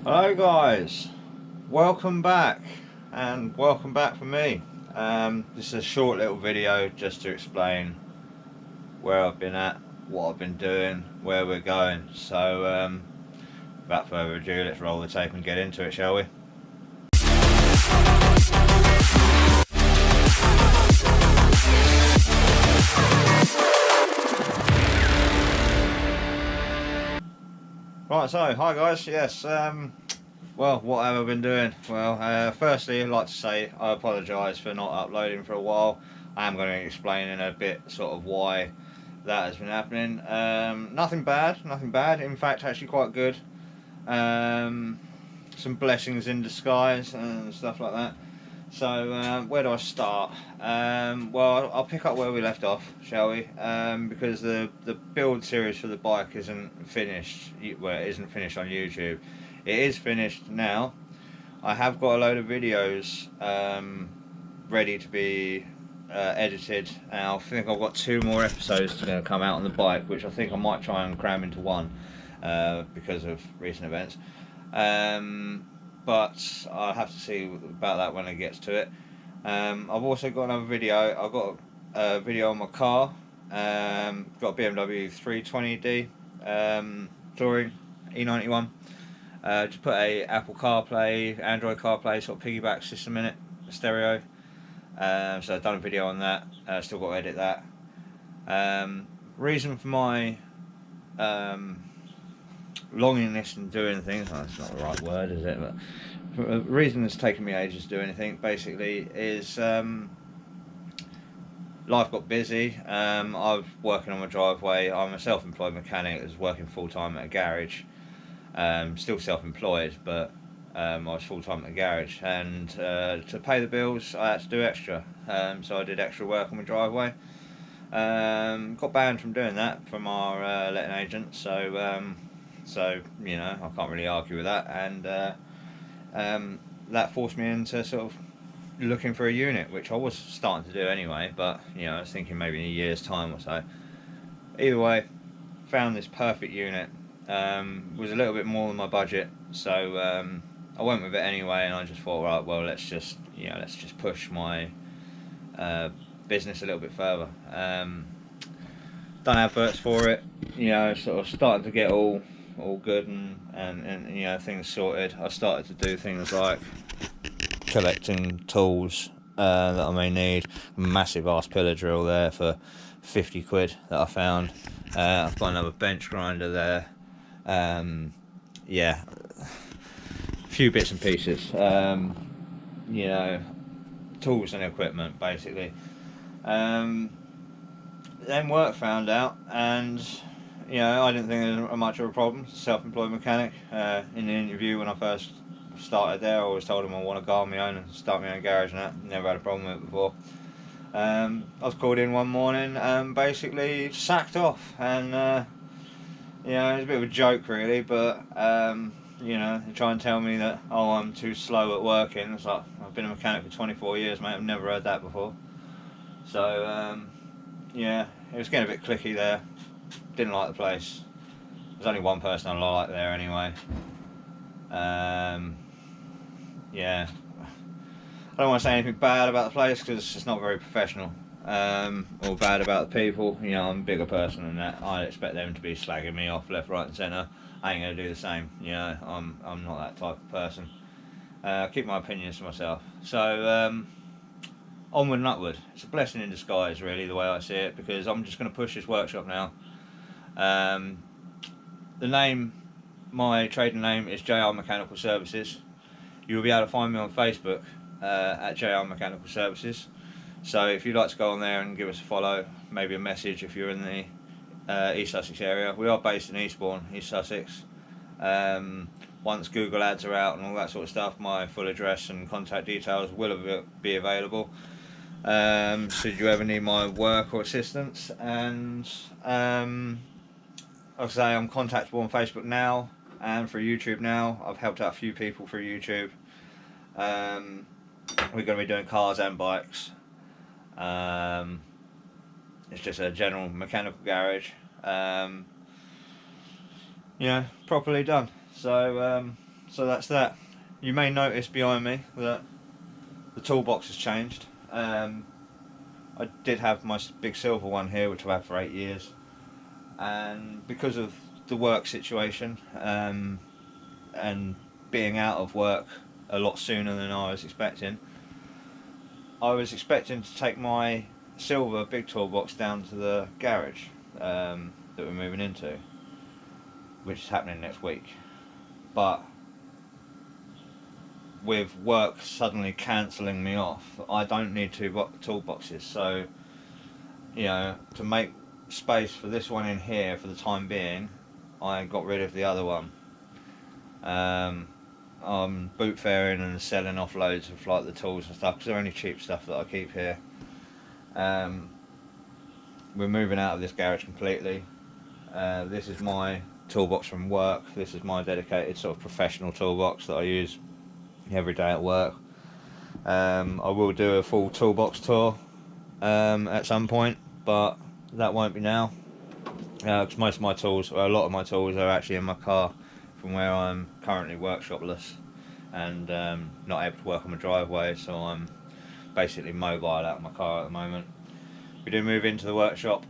Hello guys, welcome back, and welcome back from me. This is a short little video just to explain where I've been at, what I've been doing, where we're going. So without further ado, let's roll the tape and get into it, shall we? Right, so hi guys, yes, well, what have I been doing? Well, firstly, I'd like to say I apologise for not uploading for a while. I am going to explain in a bit sort of why that has been happening. Nothing bad, nothing bad. In fact, actually quite good. Um, some blessings in disguise and stuff like that. So, where do I start? Well, I'll pick up where we left off, shall we? Because the build series for the bike isn't finished. Well, it isn't finished on YouTube. It is finished now. I have got a load of videos ready to be edited, and I think I've got 2 more episodes to come out on the bike, which I think I might try and cram into one because of recent events. But I'll have to see about that when it gets to it. I've also got another video. I've got a video on my car. Got a BMW 320D Touring E91. Just put a Apple CarPlay, Android CarPlay sort of piggyback system in it, a stereo. So I've done a video on that. Still got to edit that. Reason for my longingness and doing things, oh, that's not the right word, is it? But the reason it's taken me ages to do anything basically is life got busy. I was working on my driveway. I'm a self-employed mechanic. I was working full-time at a garage. Still self-employed, but I was full-time at a garage, and to pay the bills I had to do extra. So I did extra work on my driveway. Got banned from doing that from our letting agent, so you know, I can't really argue with that, and that forced me into sort of looking for a unit, which I was starting to do anyway, but you know, I was thinking maybe in a year's time or so. Either way, found this perfect unit. Was a little bit more than my budget, so I went with it anyway, and I just thought, right, well, let's just push my business a little bit further. Done adverts for it, you know, sort of starting to get all good and you know, things sorted. I started to do things like collecting tools that I may need. Massive ass pillar drill there for 50 quid that I found. I've got another bench grinder there. Yeah, a few bits and pieces. You know, tools and equipment basically. Then work found out, and you know, I didn't think there was much of a problem. Self-employed mechanic. In the interview when I first started there, I always told him I want to go on my own and start my own garage, and that never had a problem with it before. I was called in one morning and basically sacked off, and you know, it's a bit of a joke really, but you know, they try and tell me that, oh, I'm too slow at working. It's like, I've been a mechanic for 24 years, mate. I've never heard that before. So yeah, it was getting a bit clicky there. Didn't like the place. There's only one person I like there anyway. Yeah, I don't want to say anything bad about the place because it's just not very professional. Or bad about the people. You know, I'm a bigger person than that. I'd expect them to be slagging me off left, right, and centre. I ain't gonna do the same. You know, I'm not that type of person. Keep my opinions to myself. So onward and upward. It's a blessing in disguise, really, the way I see it, because I'm just going to push this workshop now. The name, my trading name is JR Mechanical Services. You'll be able to find me on Facebook at JR Mechanical Services. So if you'd like to go on there and give us a follow, maybe a message if you're in the East Sussex area. We are based in Eastbourne, East Sussex. Once Google ads are out and all that sort of stuff, my full address and contact details will be available. Should you ever need my work or assistance, and like I say, I'm contactable on Facebook now and through YouTube now. I've helped out a few people through YouTube. We're going to be doing cars and bikes. It's just a general mechanical garage, you know, properly done. So so that's that. You may notice behind me that the toolbox has changed. I did have my big silver one here, which I've had for 8 years, and because of the work situation and being out of work a lot sooner than I was expecting to take my silver big toolbox down to the garage that we're moving into, which is happening next week. But with work suddenly cancelling me off, I don't need two toolboxes. So, you know, to make space for this one in here for the time being, I got rid of the other one. I'm boot fairing and selling off loads of like the tools and stuff because they're only cheap stuff that I keep here. We're moving out of this garage completely. This is my toolbox from work. This is my dedicated sort of professional toolbox that I use every day at work. I will do a full toolbox tour at some point, but that won't be now because most of my tools, or a lot of my tools, are actually in my car from where I'm currently workshopless and not able to work on my driveway, so I'm basically mobile out of my car at the moment. We do move into the workshop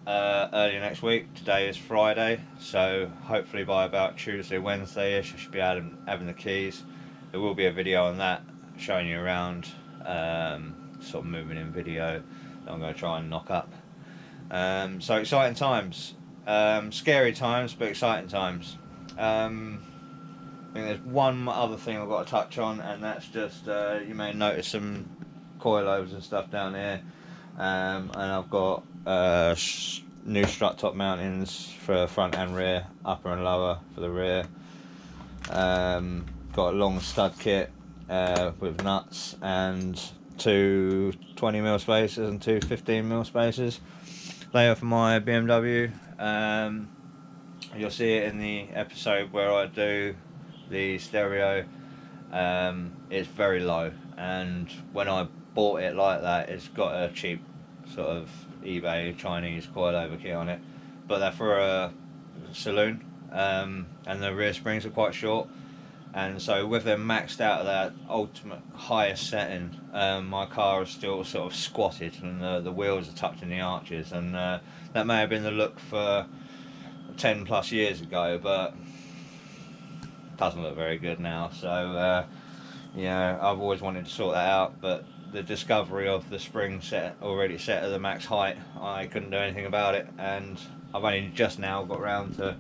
early next week. Today is Friday, so hopefully by about Tuesday, Wednesday-ish I should be having the keys. There will be a video on that showing you around, sort of moving in video that I'm going to try and knock up. So exciting times, scary times, but exciting times. I think there's one other thing I've got to touch on, and that's just you may notice some coilovers and stuff down here, and I've got new strut top mountings for front and rear, upper and lower for the rear. Got a long stud kit with nuts and two 20mm spacers and two 15mm spacers. They are for my BMW. You'll see it in the episode where I do the stereo. It's very low, and when I bought it like that, it's got a cheap sort of eBay Chinese coilover kit on it, but they're for a saloon, and the rear springs are quite short, and so with them maxed out at that ultimate highest setting, my car is still sort of squatted, and the wheels are tucked in the arches, and that may have been the look for 10 plus years ago, but doesn't look very good now. So you know, I've always wanted to sort that out, but the discovery of the spring already set at the max height, I couldn't do anything about it, and I've only just now got around to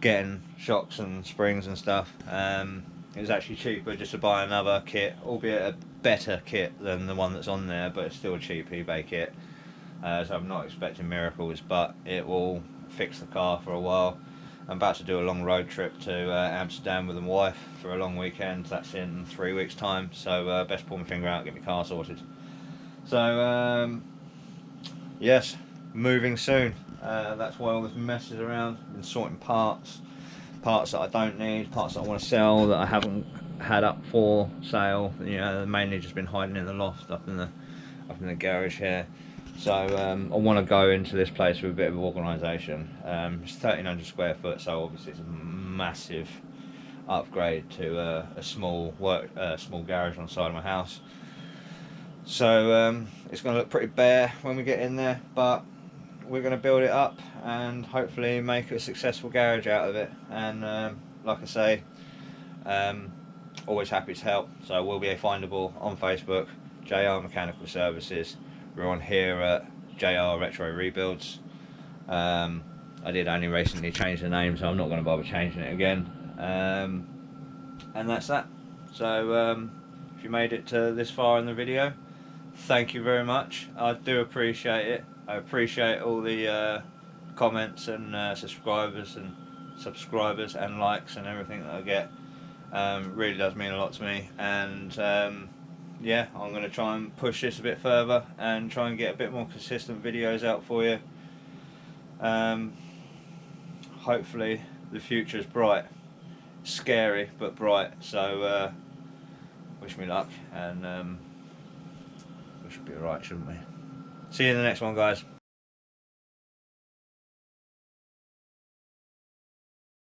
getting shocks and springs and stuff. It was actually cheaper just to buy another kit, albeit a better kit than the one that's on there, but it's still a cheap eBay kit. So I'm not expecting miracles, but it will fix the car for a while. I'm about to do a long road trip to Amsterdam with my wife for a long weekend. That's in 3 weeks time, so best pull my finger out and get my car sorted. So yes, moving soon. That's why all this mess is around. Been sorting parts that I don't need, parts that I want to sell that I haven't had up for sale. You know, mainly just been hiding in the loft up in the garage here. So I want to go into this place with a bit of organisation. It's 1,300 square foot, so obviously it's a massive upgrade to a small garage on the side of my house. So it's going to look pretty bare when we get in there, but we're going to build it up and hopefully make a successful garage out of it. And like I say, always happy to help. So we'll be findable on Facebook, JR Mechanical Services. We're on here at JR Retro Rebuilds. I did only recently change the name, so I'm not going to bother changing it again. And that's that. So if you made it to this far in the video, thank you very much. I do appreciate it. I appreciate all the comments and subscribers and likes and everything that I get. Really does mean a lot to me, and yeah, I'm going to try and push this a bit further and try and get a bit more consistent videos out for you. Hopefully the future is bright. Scary but bright, so wish me luck, and we should be alright, shouldn't we? See you in the next one, guys.